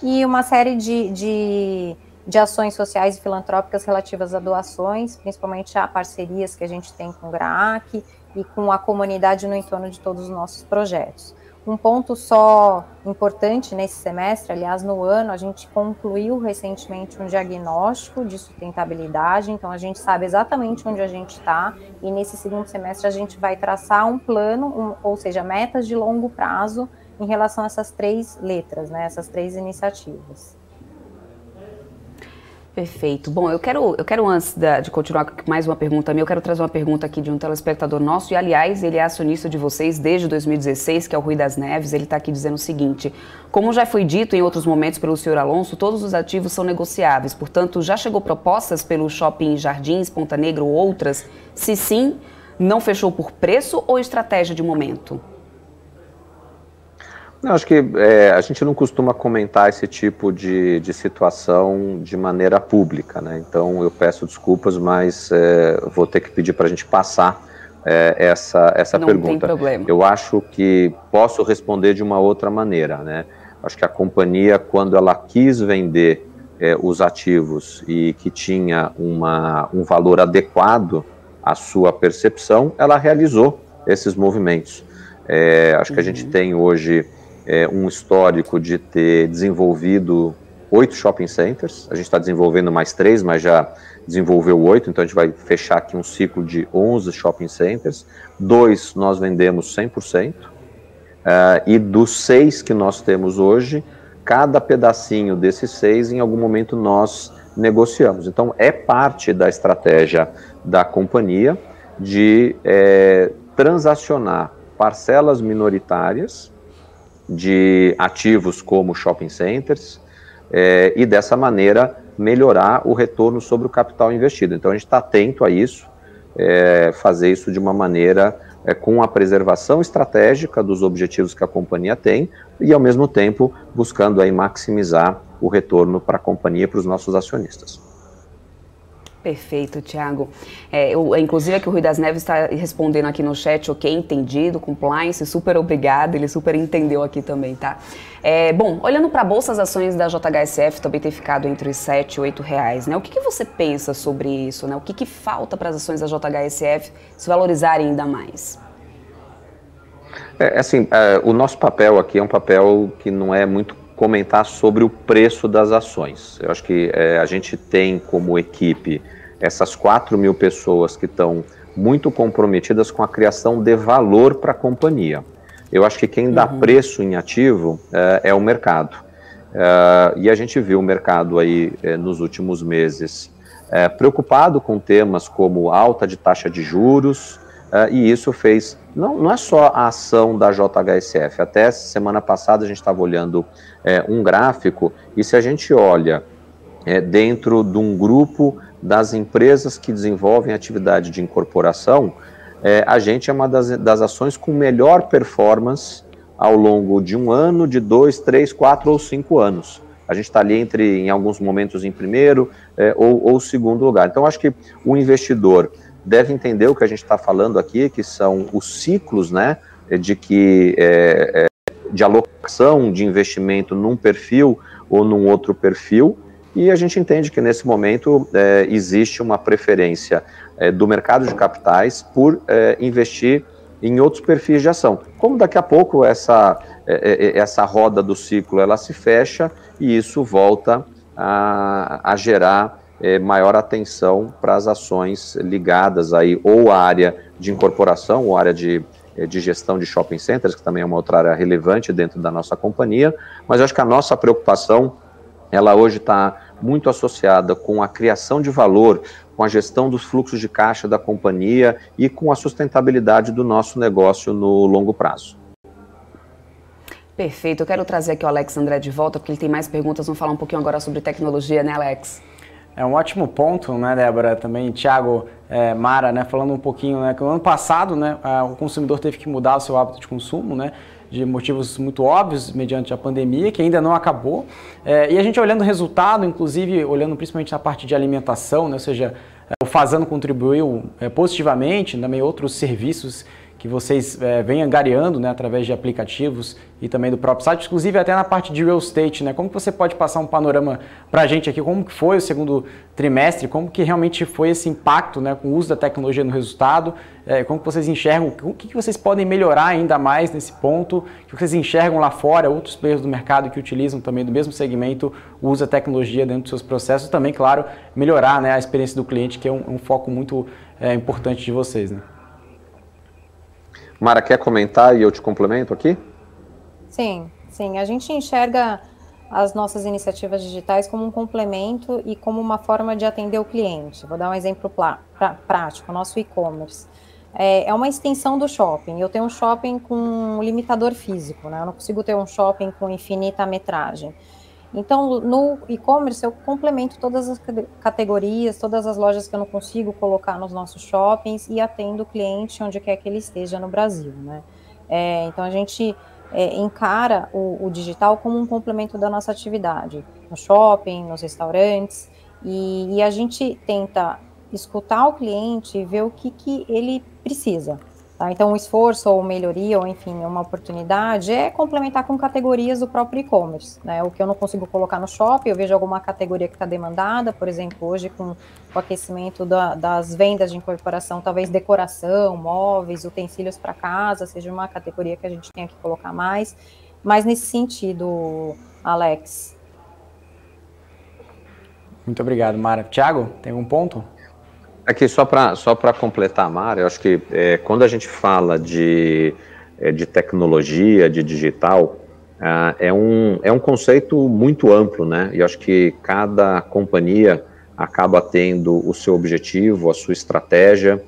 e uma série de ações sociais e filantrópicas relativas a doações, principalmente a parcerias que a gente tem com o GRAAC e com a comunidade no entorno de todos os nossos projetos. Um ponto só importante nesse semestre, aliás, no ano, a gente concluiu recentemente um diagnóstico de sustentabilidade, então a gente sabe exatamente onde a gente está, e nesse segundo semestre a gente vai traçar um plano, ou seja, metas de longo prazo em relação a essas 3 letras, né, essas 3 iniciativas. Perfeito. Bom, eu quero antes de continuar com mais uma pergunta minha, eu quero trazer uma pergunta aqui de um telespectador nosso, e aliás, ele é acionista de vocês desde 2016, que é o Rui das Neves. Ele está aqui dizendo o seguinte: como já foi dito em outros momentos pelo senhor Alonso, todos os ativos são negociáveis, portanto, já chegou propostas pelo Shopping Jardins, Ponta Negra ou outras? Se sim, não fechou por preço ou estratégia de momento? Não, acho que a gente não costuma comentar esse tipo de situação de maneira pública, né? Então eu peço desculpas, mas vou ter que pedir para a gente passar essa não pergunta. Tem problema. Eu acho que posso responder de uma outra maneira, né? Acho que a companhia, quando ela quis vender os ativos e que tinha um valor adequado à sua percepção, ela realizou esses movimentos. Acho que a gente tem hoje um histórico de ter desenvolvido 8 shopping centers, a gente está desenvolvendo mais 3, mas já desenvolveu 8, então a gente vai fechar aqui um ciclo de 11 shopping centers, 2 nós vendemos 100%, e dos 6 que nós temos hoje, cada pedacinho desses 6, em algum momento nós negociamos. Então é parte da estratégia da companhia de transacionar parcelas minoritárias de ativos como shopping centers e dessa maneira melhorar o retorno sobre o capital investido. Então a gente está atento a isso, fazer isso de uma maneira com a preservação estratégica dos objetivos que a companhia tem e ao mesmo tempo buscando aí maximizar o retorno para a companhia e para os nossos acionistas. Perfeito, Thiago. Inclusive aqui o Rui das Neves está respondendo aqui no chat, ok, entendido, compliance, super obrigado, ele super entendeu aqui também, tá? Bom, olhando para a bolsa, as ações da JHSF também tem ficado entre os 7 e 8 reais, né? O que você pensa sobre isso, né? O que falta para as ações da JHSF se valorizarem ainda mais? O nosso papel aqui é um papel que não é muito comentar sobre o preço das ações. Eu acho que a gente tem como equipe essas 4.000 pessoas que estão muito comprometidas com a criação de valor para a companhia. Eu acho que quem dá preço em ativo é o mercado. E a gente viu o mercado aí nos últimos meses preocupado com temas como alta de taxa de juros, e isso fez, não é só a ação da JHSF, até semana passada a gente estava olhando um gráfico, e se a gente olha dentro de um grupo das empresas que desenvolvem atividade de incorporação, a gente é uma das ações com melhor performance ao longo de um ano, de 2, 3, 4 ou 5 anos. A gente está ali em alguns momentos em primeiro ou segundo lugar. Então acho que o investidor deve entender o que a gente está falando aqui, que são os ciclos, né, de alocação de investimento num perfil ou num outro perfil, e a gente entende que nesse momento existe uma preferência do mercado de capitais por investir em outros perfis de ação. Como daqui a pouco essa roda do ciclo ela se fecha e isso volta a gerar maior atenção para as ações ligadas aí ou à área de incorporação ou à área de gestão de shopping centers, que também é uma outra área relevante dentro da nossa companhia, mas eu acho que a nossa preocupação, ela hoje está muito associada com a criação de valor, com a gestão dos fluxos de caixa da companhia e com a sustentabilidade do nosso negócio no longo prazo. Perfeito, eu quero trazer aqui o Alex André de volta, porque ele tem mais perguntas, vamos falar um pouquinho agora sobre tecnologia, né, Alex? É um ótimo ponto, né, Débora? Também, Thiago, Mara, né, falando um pouquinho, né, que no ano passado, né, o consumidor teve que mudar o seu hábito de consumo, né, de motivos muito óbvios, mediante a pandemia, que ainda não acabou. E a gente olhando o resultado, inclusive olhando principalmente na parte de alimentação, né, ou seja, o Fazano contribuiu positivamente, também outros serviços que vocês vêm angariando, né, através de aplicativos e também do próprio site, inclusive até na parte de real estate, né? Como que você pode passar um panorama para a gente aqui, como que foi o segundo trimestre, como que realmente foi esse impacto, né, com o uso da tecnologia no resultado, como que vocês enxergam, o que vocês podem melhorar ainda mais nesse ponto, o que vocês enxergam lá fora, outros players do mercado que utilizam também do mesmo segmento, o uso da tecnologia dentro dos seus processos, também, claro, melhorar, né, a experiência do cliente, que é um foco muito importante de vocês, né? Mara, quer comentar e eu te complemento aqui? Sim, sim. A gente enxerga as nossas iniciativas digitais como um complemento e como uma forma de atender o cliente. Vou dar um exemplo prático, o nosso e-commerce. É uma extensão do shopping. Eu tenho um shopping com um limitador físico, né? Eu não consigo ter um shopping com infinita metragem. Então, no e-commerce, eu complemento todas as categorias, todas as lojas que eu não consigo colocar nos nossos shoppings e atendo o cliente onde quer que ele esteja no Brasil, né? Então, a gente encara o digital como um complemento da nossa atividade, no shopping, nos restaurantes, e a gente tenta escutar o cliente e ver o que ele precisa. Tá? Então, um esforço ou melhoria, ou enfim, uma oportunidade é complementar com categorias do próprio e-commerce, né? O que eu não consigo colocar no shopping, eu vejo alguma categoria que está demandada, por exemplo, hoje com o aquecimento das vendas de incorporação, talvez decoração, móveis, utensílios para casa, seja uma categoria que a gente tenha que colocar mais, mas nesse sentido, Alex. Muito obrigado, Mara. Thiago, tem algum ponto? Aqui, só para completar, Mara, eu acho que quando a gente fala de tecnologia, de digital, é um conceito muito amplo, né? E eu acho que cada companhia acaba tendo o seu objetivo, a sua estratégia.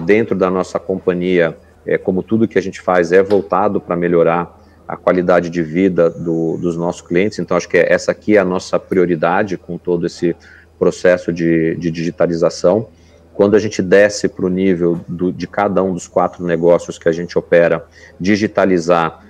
Dentro da nossa companhia, como tudo que a gente faz é voltado para melhorar a qualidade de vida dos nossos clientes, então acho que essa aqui é a nossa prioridade com todo esse processo de digitalização. Quando a gente desce para o nível de cada um dos 4 negócios que a gente opera, digitalizar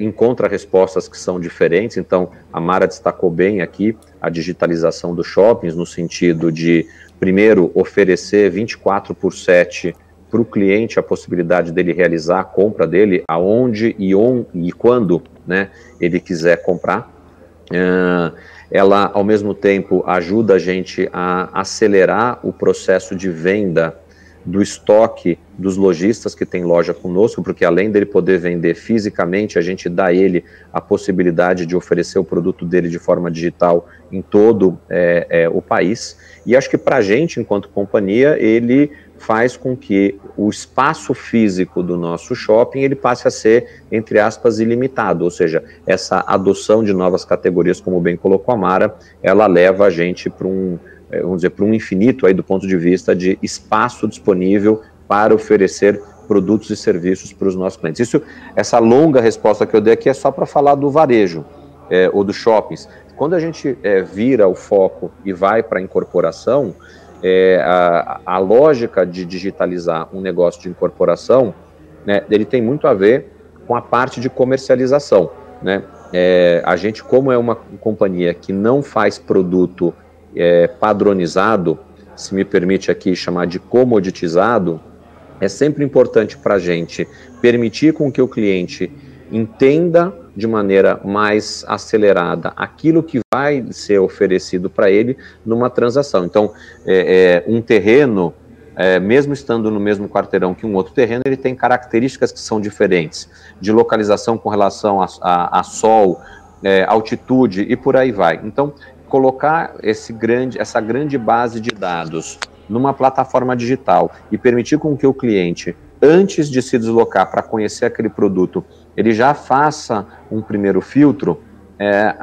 encontra respostas que são diferentes. Então, a Mara destacou bem aqui a digitalização dos shoppings, no sentido de, primeiro, oferecer 24/7 para o cliente a possibilidade dele realizar a compra dele, aonde e quando, né, ele quiser comprar. Ela, ao mesmo tempo, ajuda a gente a acelerar o processo de venda do estoque dos lojistas que tem loja conosco, porque além dele poder vender fisicamente, a gente dá a ele a possibilidade de oferecer o produto dele de forma digital em todo o país. E acho que para a gente, enquanto companhia, ele faz com que o espaço físico do nosso shopping ele passe a ser, entre aspas, ilimitado, ou seja, essa adoção de novas categorias, como bem colocou a Mara, ela leva a gente para vamos dizer, para um infinito aí do ponto de vista de espaço disponível para oferecer produtos e serviços para os nossos clientes. Essa longa resposta que eu dei aqui é só para falar do varejo ou dos shoppings. Quando a gente vira o foco e vai para a incorporação, a lógica de digitalizar um negócio de incorporação, né, ele tem muito a ver com a parte de comercialização, né? A gente, como é uma companhia que não faz produto padronizado, se me permite aqui chamar de comoditizado, é sempre importante para a gente permitir com que o cliente entenda de maneira mais acelerada aquilo que vai ser oferecido para ele numa transação. Então, um terreno, mesmo estando no mesmo quarteirão que um outro terreno, ele tem características que são diferentes, de localização com relação a sol, altitude e por aí vai. Então, colocar essa grande base de dados numa plataforma digital e permitir com que o cliente, antes de se deslocar para conhecer aquele produto, ele já faça um primeiro filtro,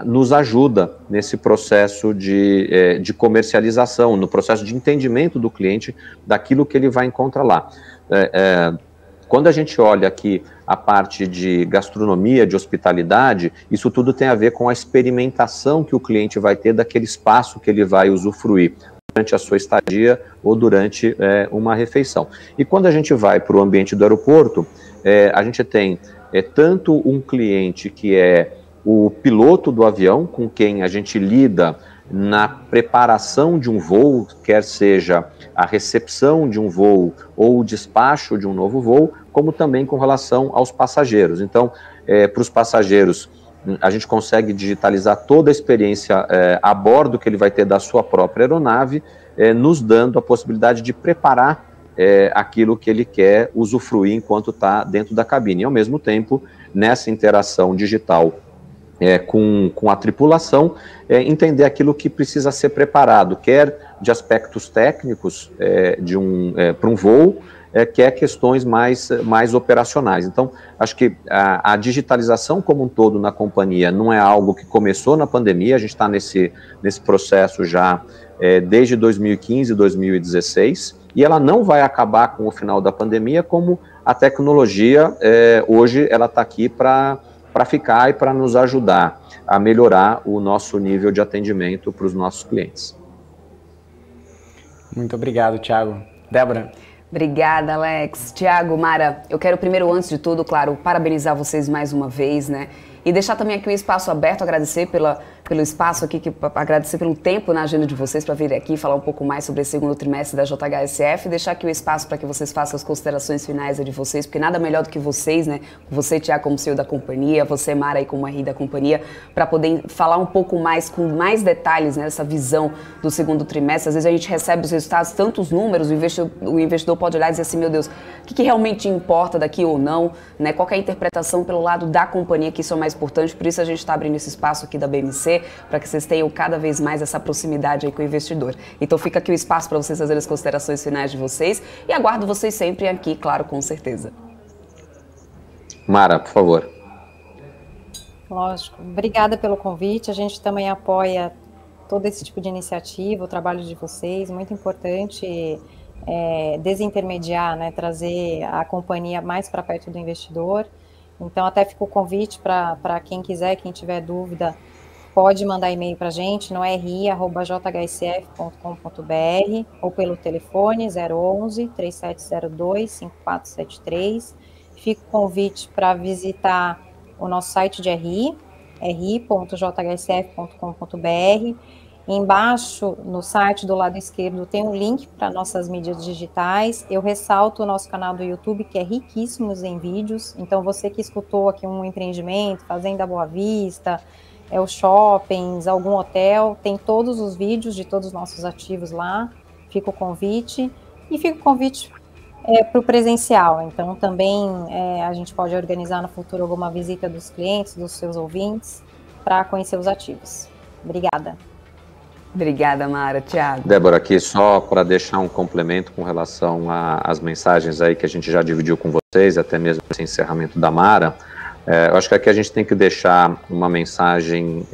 nos ajuda nesse processo de comercialização, no processo de entendimento do cliente daquilo que ele vai encontrar lá. Quando a gente olha aqui a parte de gastronomia, de hospitalidade, isso tudo tem a ver com a experimentação que o cliente vai ter daquele espaço que ele vai usufruir durante a sua estadia ou durante uma refeição. E quando a gente vai para o ambiente do aeroporto, a gente tem tanto um cliente que é o piloto do avião, com quem a gente lida na preparação de um voo, quer seja a recepção de um voo ou o despacho de um novo voo, como também com relação aos passageiros. Então, para os passageiros, a gente consegue digitalizar toda a experiência a bordo que ele vai ter da sua própria aeronave, nos dando a possibilidade de preparar aquilo que ele quer usufruir enquanto está dentro da cabine. E, ao mesmo tempo, nessa interação digital com a tripulação, entender aquilo que precisa ser preparado, quer de aspectos técnicos para um voo, quer questões mais operacionais. Então, acho que a digitalização como um todo na companhia não é algo que começou na pandemia, a gente está nesse processo já desde 2015, 2016, e ela não vai acabar com o final da pandemia, como a tecnologia, hoje, ela está aqui para ficar e para nos ajudar a melhorar o nosso nível de atendimento para os nossos clientes. Muito obrigado, Thiago. Débora? Obrigada, Alex. Thiago, Mara, eu quero primeiro, antes de tudo, claro, parabenizar vocês mais uma vez, né? E deixar também aqui o espaço aberto, agradecer pelo espaço aqui, agradecer pelo tempo na agenda de vocês para vir aqui falar um pouco mais sobre esse segundo trimestre da JHSF, deixar aqui o espaço para que vocês façam as considerações finais de vocês, porque nada melhor do que vocês, né? Você, Thiago, como CEO da companhia, você, Mara, aí como RI da companhia, para poder falar um pouco mais, com mais detalhes, né, dessa visão do segundo trimestre. Às vezes a gente recebe os resultados, tantos números, o investidor pode olhar e dizer assim, meu Deus, o que realmente importa daqui ou não, né? Qual que é a interpretação pelo lado da companhia, que isso é o mais importante, por isso a gente está abrindo esse espaço aqui da BMC, para que vocês tenham cada vez mais essa proximidade aí com o investidor. Então fica aqui o espaço para vocês fazerem as considerações finais de vocês e aguardo vocês sempre aqui, claro, com certeza. Mara, por favor. Lógico. Obrigada pelo convite, a gente também apoia todo esse tipo de iniciativa, o trabalho de vocês, muito importante desintermediar, né, trazer a companhia mais para perto do investidor. Então, até fica o convite para quem quiser, quem tiver dúvida, pode mandar e-mail para a gente no ri@jhsf.com.br ou pelo telefone 011 3702 5473. Fica o convite para visitar o nosso site de RI, ri.jhsf.com.br. Embaixo, no site do lado esquerdo, tem um link para nossas mídias digitais. Eu ressalto o nosso canal do YouTube, que é riquíssimo em vídeos. Então, você que escutou aqui um empreendimento, Fazenda Boa Vista, os shoppings, algum hotel, tem todos os vídeos de todos os nossos ativos lá. Fica o convite. E fica o convite para o presencial. Então, também a gente pode organizar no futuro alguma visita dos clientes, dos seus ouvintes, para conhecer os ativos. Obrigada. Obrigada, Mara. Thiago. Débora, aqui só para deixar um complemento com relação às mensagens aí que a gente já dividiu com vocês, até mesmo esse encerramento da Mara. Eu acho que aqui a gente tem que deixar uma mensagem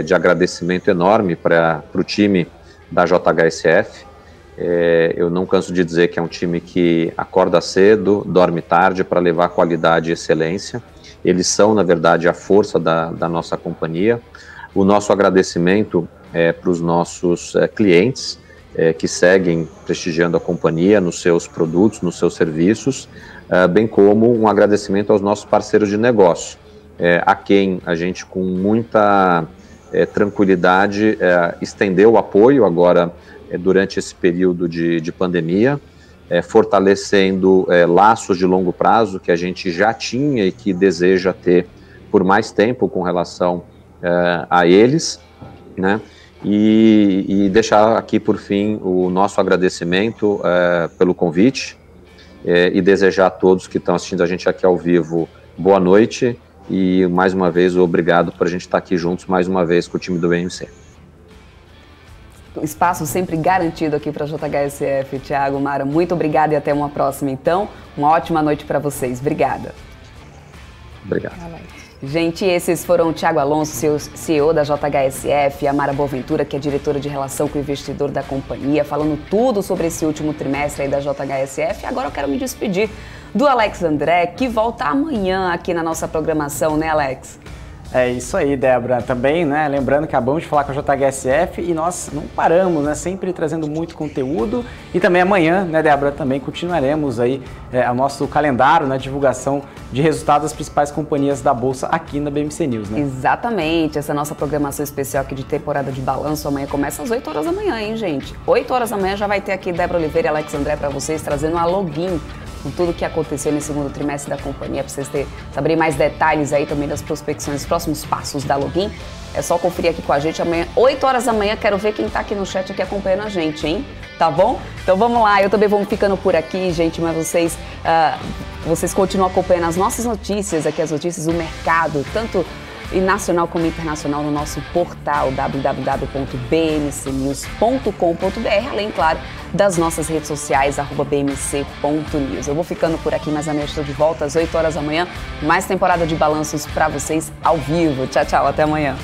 de agradecimento enorme para o time da JHSF. Eu não canso de dizer que é um time que acorda cedo, dorme tarde para levar qualidade e excelência. Eles são, na verdade, a força da nossa companhia. O nosso agradecimento para os nossos clientes que seguem prestigiando a companhia nos seus produtos, nos seus serviços, bem como um agradecimento aos nossos parceiros de negócio, a quem a gente com muita tranquilidade estendeu o apoio agora durante esse período de pandemia, fortalecendo laços de longo prazo que a gente já tinha e que deseja ter por mais tempo com relação a eles, né? E deixar aqui por fim o nosso agradecimento pelo convite e desejar a todos que estão assistindo a gente aqui ao vivo boa noite e mais uma vez obrigado por a gente estar aqui juntos mais uma vez com o time do BMC. Espaço sempre garantido aqui para a JHSF. Thiago, Mara, muito obrigada e até uma próxima então. Uma ótima noite para vocês. Obrigada. Obrigado. Gente, esses foram o Thiago Alonso, CEO da JHSF, e a Mara Boaventura, que é diretora de relação com o investidor da companhia, falando tudo sobre esse último trimestre aí da JHSF. Agora eu quero me despedir do Alex André, que volta amanhã aqui na nossa programação, né, Alex? É isso aí, Débora. Também, né, lembrando que acabamos de falar com a JHSF e nós não paramos, né, sempre trazendo muito conteúdo. E também amanhã, né, Débora, também continuaremos aí o nosso calendário, né, divulgação de resultados das principais companhias da Bolsa aqui na BMC News, né? Exatamente, essa nossa programação especial aqui de temporada de balanço amanhã começa às 8 horas da manhã, hein, gente? 8 horas da manhã já vai ter aqui Débora Oliveira e Alex André para vocês, trazendo a login com tudo que aconteceu nesse segundo trimestre da companhia, para vocês saberem mais detalhes aí também das prospecções, dos próximos passos da Login. É só conferir aqui com a gente amanhã, 8 horas da manhã. Quero ver quem tá aqui no chat aqui acompanhando a gente, hein? Tá bom? Então vamos lá, eu também vou ficando por aqui, gente, mas vocês continuam acompanhando as nossas notícias aqui, as notícias do mercado, tanto nacional como internacional, no nosso portal www.bmcnews.com.br, além, claro, das nossas redes sociais, @bmc.news. Eu vou ficando por aqui, mas amanhã estou de volta às 8 horas da manhã, mais temporada de balanços para vocês ao vivo. Tchau, tchau, até amanhã.